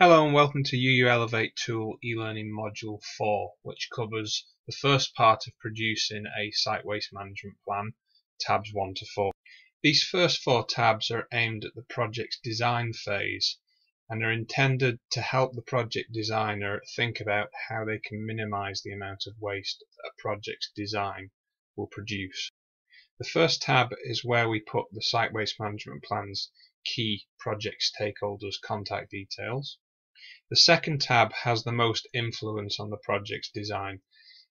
Hello and welcome to UU Elevate Tool eLearning Module 4, which covers the first part of producing a site waste management plan, tabs 1 to 4. These first 4 tabs are aimed at the project's design phase and are intended to help the project designer think about how they can minimize the amount of waste that a project's design will produce. The first tab is where we put the site waste management plan's key project stakeholders' contact details. The second tab has the most influence on the project's design.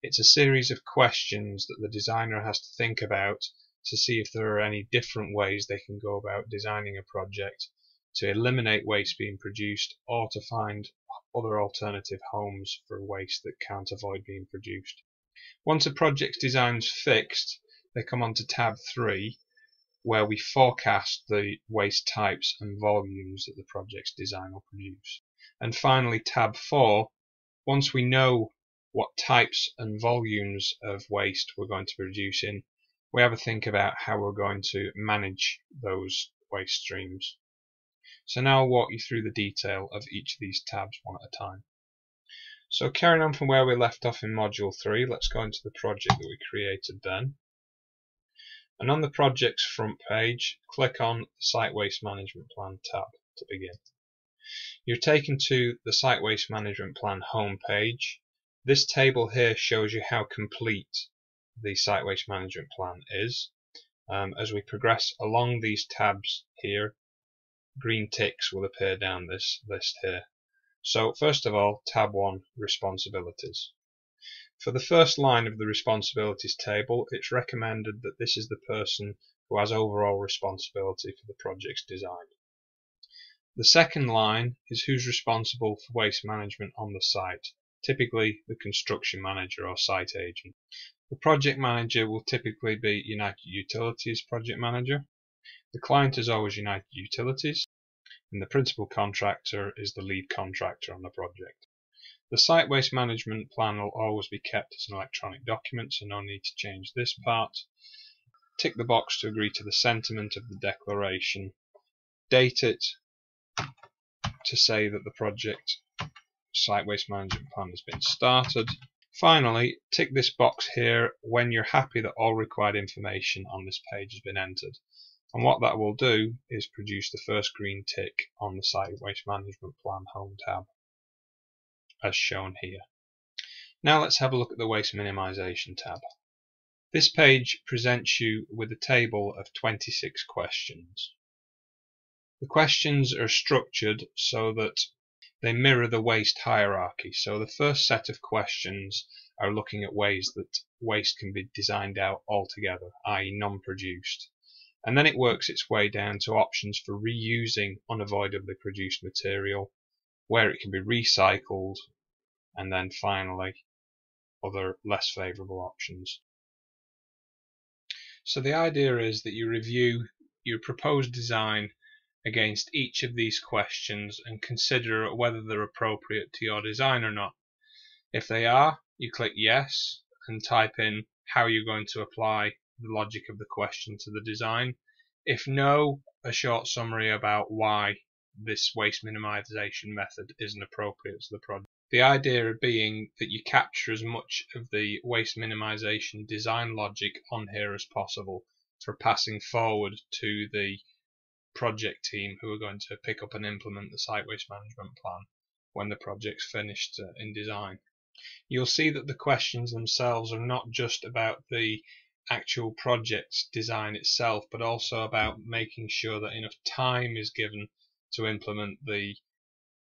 It's a series of questions that the designer has to think about to see if there are any different ways they can go about designing a project to eliminate waste being produced or to find other alternative homes for waste that can't avoid being produced. Once a project's design is fixed, they come on to tab 3, where we forecast the waste types and volumes that the project's design will produce. And finally, tab 4, once we know what types and volumes of waste we're going to be producing, we have a think about how we're going to manage those waste streams. So now I'll walk you through the detail of each of these tabs one at a time. So carrying on from where we left off in Module 3, let's go into the project that we created then. And on the project's front page, click on the Site Waste Management Plan tab to begin. You're taken to the Site Waste Management Plan home page. This table here shows you how complete the Site Waste Management Plan is. As we progress along these tabs here, green ticks will appear down this list here. So first of all, tab 1, Responsibilities. For the first line of the responsibilities table, it's recommended that this is the person who has overall responsibility for the project's design. The second line is who's responsible for waste management on the site, typically the construction manager or site agent. The project manager will typically be United Utilities project manager. The client is always United Utilities, and the principal contractor is the lead contractor on the project. The site waste management plan will always be kept as an electronic document, so no need to change this part. Tick the box to agree to the sentiment of the declaration. Date it to say that the project site waste management plan has been started. Finally, tick this box here when you're happy that all required information on this page has been entered. And what that will do is produce the first green tick on the Site Waste Management Plan Home tab, as shown here. Now let's have a look at the Waste Minimization tab. This page presents you with a table of 26 questions. The questions are structured so that they mirror the waste hierarchy. So the first set of questions are looking at ways that waste can be designed out altogether, i.e. non-produced. And then it works its way down to options for reusing unavoidably produced material, where it can be recycled, and then finally other less favourable options. So the idea is that you review your proposed design against each of these questions and consider whether they're appropriate to your design or not. If they are, you click yes and type in how you're going to apply the logic of the question to the design. If no, a short summary about why this waste minimization method isn't appropriate to the project. The idea being that you capture as much of the waste minimization design logic on here as possible for passing forward to the project team who are going to pick up and implement the site waste management plan when the project's finished in design. You'll see that the questions themselves are not just about the actual project's design itself, but also about making sure that enough time is given to implement the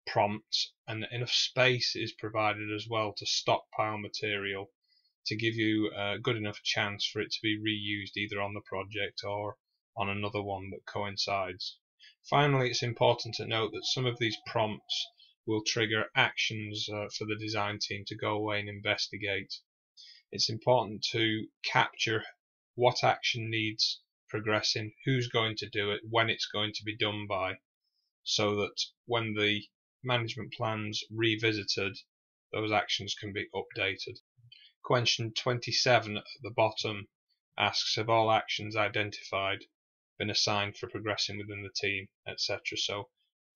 prompts and enough space is provided as well to stockpile material to give you a good enough chance for it to be reused either on the project or on another one that coincides. Finally, it's important to note that some of these prompts will trigger actions for the design team to go away and investigate. It's important to capture what action needs progressing, who's going to do it, when it's going to be done by, so that when the management plan's revisited, those actions can be updated. Question 27 at the bottom asks, have all actions identified been assigned for progressing within the team, etc. So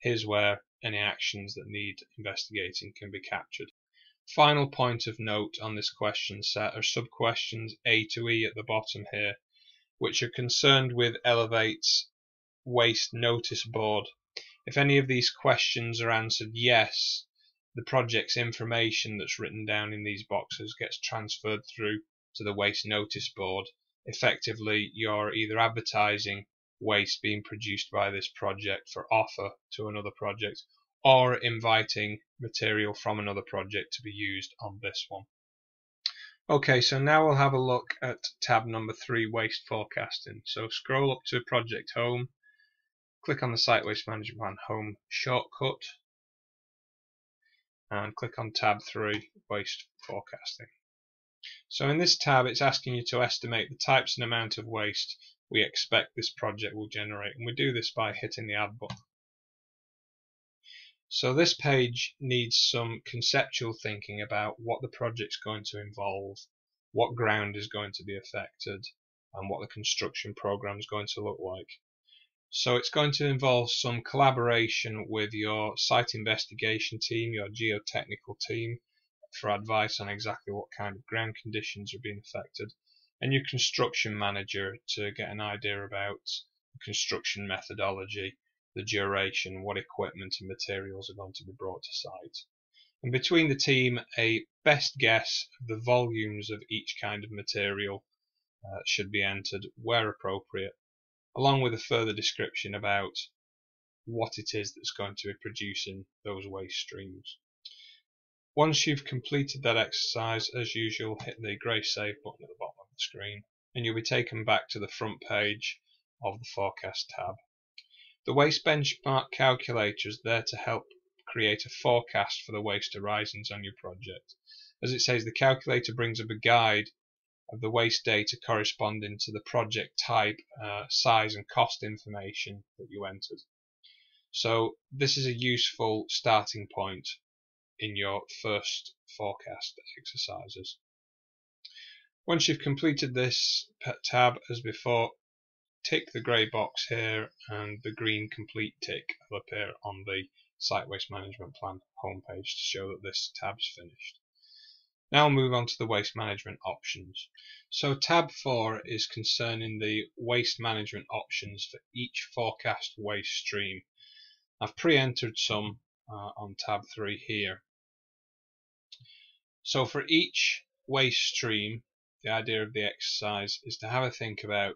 Here's where any actions that need investigating can be captured. Final point of note on this question set are sub-questions A to E at the bottom here, which are concerned with Elevate's waste notice board. If any of these questions are answered yes, the project's information that's written down in these boxes gets transferred through to the waste notice board. Effectively, you're either advertising waste being produced by this project for offer to another project, or inviting material from another project to be used on this one. Okay, so now we'll have a look at tab number 3, waste forecasting. So scroll up to project home, click on the Site Waste Management Plan home shortcut, and click on tab 3, waste forecasting. So in this tab it's asking you to estimate the types and amount of waste we expect this project will generate, and we do this by hitting the add button. So this page needs some conceptual thinking about what the project's going to involve, what ground is going to be affected, and what the construction program is going to look like. So it's going to involve some collaboration with your site investigation team, your geotechnical team, for advice on exactly what kind of ground conditions are being affected, and your construction manager to get an idea about the construction methodology, the duration, what equipment and materials are going to be brought to site. And between the team, a best guess of the volumes of each kind of material should be entered where appropriate, along with a further description about what it is that's going to be producing those waste streams. Once you've completed that exercise, as usual, hit the grey save button at the bottom of the screen and you'll be taken back to the front page of the forecast tab. The waste benchmark calculator is there to help create a forecast for the waste arisings on your project. As it says, the calculator brings up a guide of the waste data corresponding to the project type, size and cost information that you entered. So this is a useful starting point in your first forecast exercises. Once you've completed this tab, as before, tick the grey box here and the green complete tick will appear on the Site Waste Management Plan homepage to show that this tab's finished. Now we'll move on to the waste management options. So tab 4 is concerning the waste management options for each forecast waste stream. I've pre-entered some on tab 3 here. So for each waste stream, the idea of the exercise is to have a think about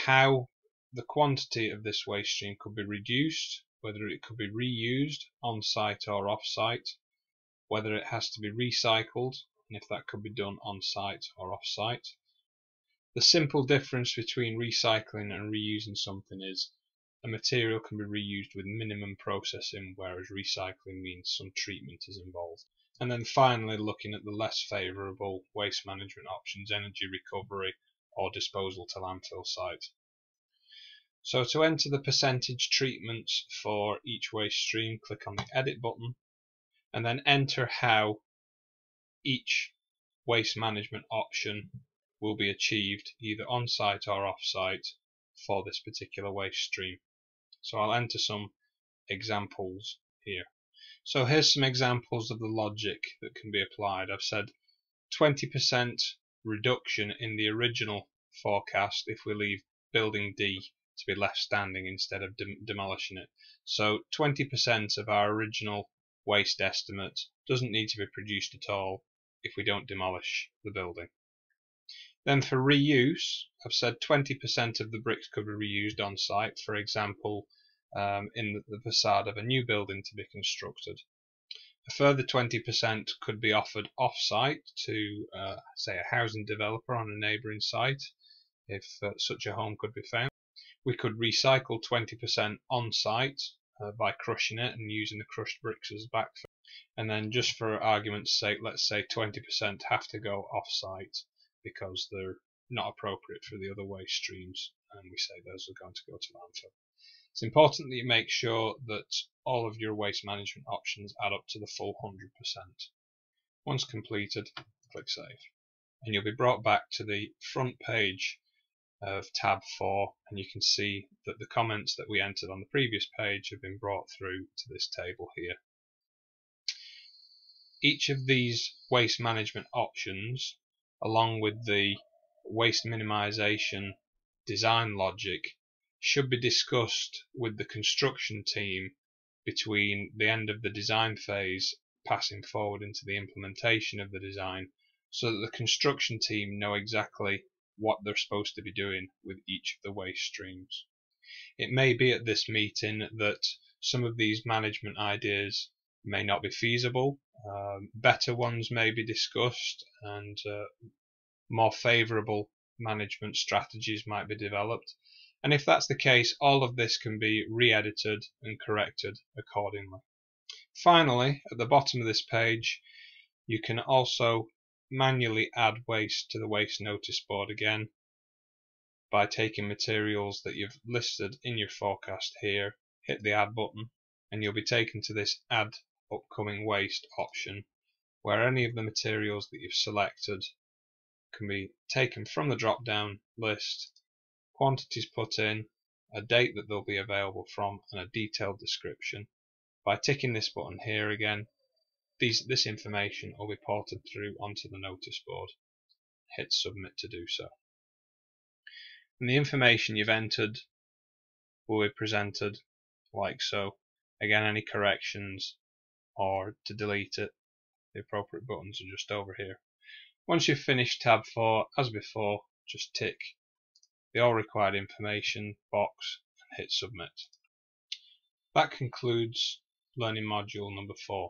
how the quantity of this waste stream could be reduced, whether it could be reused on site or off site, whether it has to be recycled, and if that could be done on site or off site. The simple difference between recycling and reusing something is a material can be reused with minimum processing, whereas recycling means some treatment is involved. And then finally, looking at the less favourable waste management options, energy recovery or disposal to landfill site. So to enter the percentage treatments for each waste stream, click on the edit button and then enter how each waste management option will be achieved either on site or off site for this particular waste stream. So I'll enter some examples here. So here's some examples of the logic that can be applied. I've said 20% reduction in the original forecast if we leave building D to be left standing instead of demolishing it. So 20% of our original waste estimate doesn't need to be produced at all if we don't demolish the building. Then for reuse, I've said 20% of the bricks could be reused on site, for example, in the facade of a new building to be constructed. A further 20% could be offered off-site to, say, a housing developer on a neighbouring site, if such a home could be found. We could recycle 20% on-site by crushing it and using the crushed bricks as backfill. And then just for argument's sake, let's say 20% have to go off-site because they're not appropriate for the other waste streams, and we say those are going to go to landfill. It's important that you make sure that all of your waste management options add up to the full 100%. Once completed, click Save, and you'll be brought back to the front page of tab 4, and you can see that the comments that we entered on the previous page have been brought through to this table here. Each of these waste management options, along with the waste minimization design logic, should be discussed with the construction team between the end of the design phase passing forward into the implementation of the design, so that the construction team know exactly what they're supposed to be doing with each of the waste streams. It may be at this meeting that some of these management ideas may not be feasible, better ones may be discussed, and more favourable management strategies might be developed. And if that's the case, all of this can be re-edited and corrected accordingly. Finally, at the bottom of this page, you can also manually add waste to the waste notice board again by taking materials that you've listed in your forecast here, hit the add button, and you'll be taken to this add upcoming waste option, where any of the materials that you've selected can be taken from the drop down list, quantities put in, a date that they'll be available from, and a detailed description. By ticking this button here again, this information will be ported through onto the notice board. Hit submit to do so. And the information you've entered will be presented like so. Again, any corrections or to delete it, the appropriate buttons are just over here. Once you've finished tab 4, as before, just tick the all required information box and hit submit. That concludes learning module number 4.